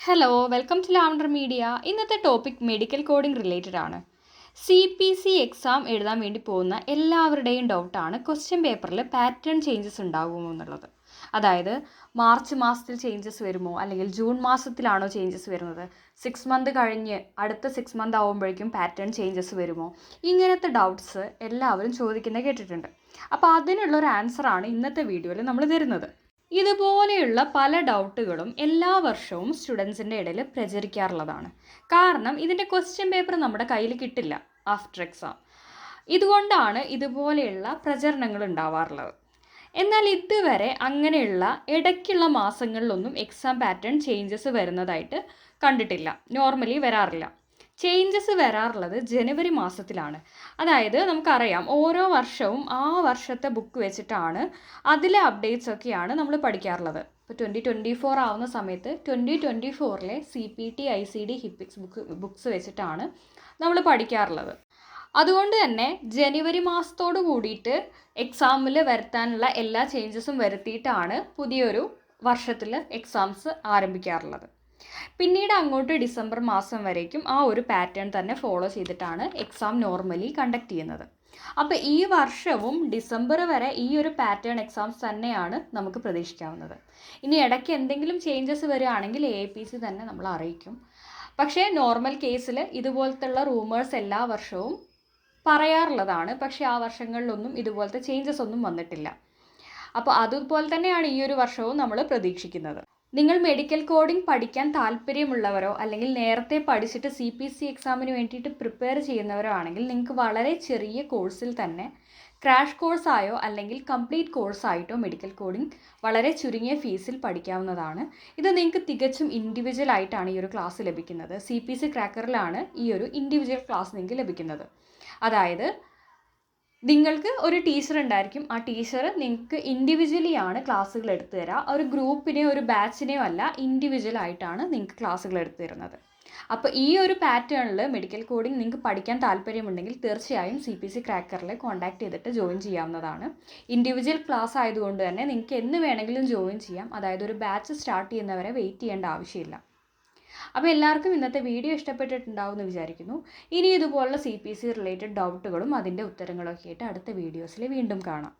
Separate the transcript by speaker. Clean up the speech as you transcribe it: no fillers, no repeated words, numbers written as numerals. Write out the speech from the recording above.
Speaker 1: Hello welcome to lavender media. ഇന്നത്തെ topic medical coding related ആണ്. CPC exam എഴുതാൻ വേണ്ടി പോകുന്ന എല്ലാവരുടെയും ഡൗട്ടാണ് ക്വസ്റ്റ്യൻ പേപ്പറിൽ പാറ്റേൺ ചേഞ്ചസ് ഉണ്ടാകുമോ എന്നുള്ളത്. അതായത് മാർച്ച് മാസത്തിൽ ചേഞ്ചസ് വരുമോ, അല്ലെങ്കിൽ ജൂൺ മാസത്തിലാണോ ചേഞ്ചസ് വരുന്നത്, 6 മന്ത് കഴിഞ്ഞ് അടുത്ത 6 മന്ത് ആകുമ്പോഴേക്കും പാറ്റേൺ ചേഞ്ചസ് വരുമോ, ഇങ്ങനത്തെ ഡൗട്ട്സ് എല്ലാവരും ചോദിക്കുന്നത് കേട്ടിട്ടുണ്ട്. അപ്പോൾ അതിനുള്ളൊരു ആൻസറാണ് ഇന്നത്തെ വീഡിയോയിൽ നമ്മൾ തരുന്നത്. ഇതുപോലെയുള്ള പല ഡൗട്ടുകളും എല്ലാ വർഷവും സ്റ്റുഡൻസിൻ്റെ ഇടയിൽ പ്രചരിക്കാറുള്ളതാണ്. കാരണം ഇതിൻ്റെ ക്വസ്റ്റ്യൻ പേപ്പർ നമ്മുടെ കയ്യിൽ കിട്ടില്ല ആഫ്റ്റർ എക്സാം. ഇതുകൊണ്ടാണ് ഇതുപോലെയുള്ള പ്രചരണങ്ങൾ ഉണ്ടാവാറുള്ളത്. എന്നാൽ ഇതുവരെ അങ്ങനെയുള്ള ഇടയ്ക്കുള്ള മാസങ്ങളിലൊന്നും എക്സാം പാറ്റേൺ ചേഞ്ചസ് വരുന്നതായിട്ട് കണ്ടിട്ടില്ല. നോർമലി വരാറില്ല. ചേഞ്ചസ് വരാറുള്ളത് ജനുവരി മാസത്തിലാണ്. അതായത് നമുക്കറിയാം, ഓരോ വർഷവും ആ വർഷത്തെ ബുക്ക് വെച്ചിട്ടാണ് അതിലെ അപ്ഡേറ്റ്സ് ഒക്കെയാണ് നമ്മൾ പഠിക്കാറുള്ളത്. ഇപ്പോൾ 2024 ആവുന്ന സമയത്ത് 2024 CPT ICD ഹിപ്പിക്സ് ബുക്സ് വെച്ചിട്ടാണ് നമ്മൾ പഠിക്കാറുള്ളത്. അതുകൊണ്ട് തന്നെ ജനുവരി മാസത്തോട് കൂടിയിട്ട് എക്സാമിൽ വരുത്താനുള്ള എല്ലാ ചേഞ്ചസും വരുത്തിയിട്ടാണ് പുതിയൊരു വർഷത്തിൽ എക്സാംസ് ആരംഭിക്കാറുള്ളത്. പിന്നീട് അങ്ങോട്ട് ഡിസംബർ മാസം വരേക്കും ആ ഒരു പാറ്റേൺ തന്നെ ഫോളോ ചെയ്തിട്ടാണ് എക്സാം നോർമലി കണ്ടക്ട് ചെയ്യുന്നത്. അപ്പോൾ ഈ വർഷവും ഡിസംബർ വരെ ഈ ഒരു പാറ്റേൺ എക്സാംസ് തന്നെയാണ് നമുക്ക് പ്രതീക്ഷിക്കാവുന്നത്. ഇനി ഇടയ്ക്ക് എന്തെങ്കിലും ചേഞ്ചസ് വരികയാണെങ്കിൽ APC തന്നെ നമ്മൾ അറിയിക്കും. പക്ഷേ നോർമൽ കേസിൽ ഇതുപോലത്തുള്ള റൂമേഴ്സ് എല്ലാ വർഷവും പറയാറുള്ളതാണ്. പക്ഷേ ആ വർഷങ്ങളിലൊന്നും ഇതുപോലത്തെ ചേഞ്ചസ് ഒന്നും വന്നിട്ടില്ല. അപ്പോൾ അതുപോലെ തന്നെയാണ് ഈ ഒരു വർഷവും നമ്മൾ പ്രതീക്ഷിക്കുന്നത്. നിങ്ങൾ മെഡിക്കൽ കോഡിംഗ് പഠിക്കാൻ താല്പര്യമുള്ളവരോ അല്ലെങ്കിൽ നേരത്തെ പഠിച്ചിട്ട് CPC എക്സാമിന് വേണ്ടിയിട്ട് പ്രിപ്പയർ ചെയ്യുന്നവരോ ആണെങ്കിൽ നിങ്ങൾക്ക് വളരെ ചെറിയ കോഴ്സിൽ തന്നെ ക്രാഷ് കോഴ്സായോ അല്ലെങ്കിൽ കംപ്ലീറ്റ് കോഴ്സായിട്ടോ മെഡിക്കൽ കോഡിംഗ് വളരെ ചുരുങ്ങിയ ഫീസിൽ പഠിക്കാവുന്നതാണ്. ഇത് നിങ്ങൾക്ക് തികച്ചും ഇൻഡിവിജ്വൽ ആയിട്ടാണ് ഈ ഒരു ക്ലാസ് ലഭിക്കുന്നത്. CPC ക്രാക്കറിലാണ് ഈ ഒരു ഇൻഡിവിജ്വൽ ക്ലാസ് നിങ്ങൾക്ക് ലഭിക്കുന്നത്. അതായത് നിങ്ങൾക്ക് ഒരു ടീച്ചർ ഉണ്ടായിരിക്കും. ആ ടീച്ചർ നിങ്ങൾക്ക് ഇൻഡിവിജ്വലി ആണ് ക്ലാസ്സുകൾ എടുത്തു തരിക. ഒരു ഗ്രൂപ്പിനെയോ ഒരു ബാച്ചിനെയോ അല്ല, ഇൻഡിവിജ്വൽ ആയിട്ടാണ് നിങ്ങൾക്ക് ക്ലാസ്സുകൾ എടുത്തു തരുന്നത്. അപ്പോൾ ഈ ഒരു പാറ്റേണിൽ മെഡിക്കൽ കോഡിംഗ് നിങ്ങൾക്ക് പഠിക്കാൻ താല്പര്യമുണ്ടെങ്കിൽ തീർച്ചയായും CPC ക്രാക്കറിൽ കോൺടാക്ട് ചെയ്തിട്ട് ജോയിൻ ചെയ്യാവുന്നതാണ്. ഇൻഡിവിജ്വൽ ക്ലാസ് ആയതുകൊണ്ട് തന്നെ നിങ്ങൾക്ക് എന്ന് വേണമെങ്കിലും ജോയിൻ ചെയ്യാം. അതായത് ഒരു ബാച്ച് സ്റ്റാർട്ട് ചെയ്യുന്നവരെ വെയിറ്റ് ചെയ്യേണ്ട ആവശ്യമില്ല. അപ്പോൾ എല്ലാവർക്കും ഇന്നത്തെ വീഡിയോ ഇഷ്ടപ്പെട്ടിട്ടുണ്ടാവും എന്ന് വിചാരിക്കുന്നു. ഇനി ഇതുപോലുള്ള CPC റിലേറ്റഡ് ഡൗട്ടുകളും അതിൻ്റെ ഉത്തരങ്ങളൊക്കെ ആയിട്ട് അടുത്ത വീഡിയോസിൽ വീണ്ടും കാണാം.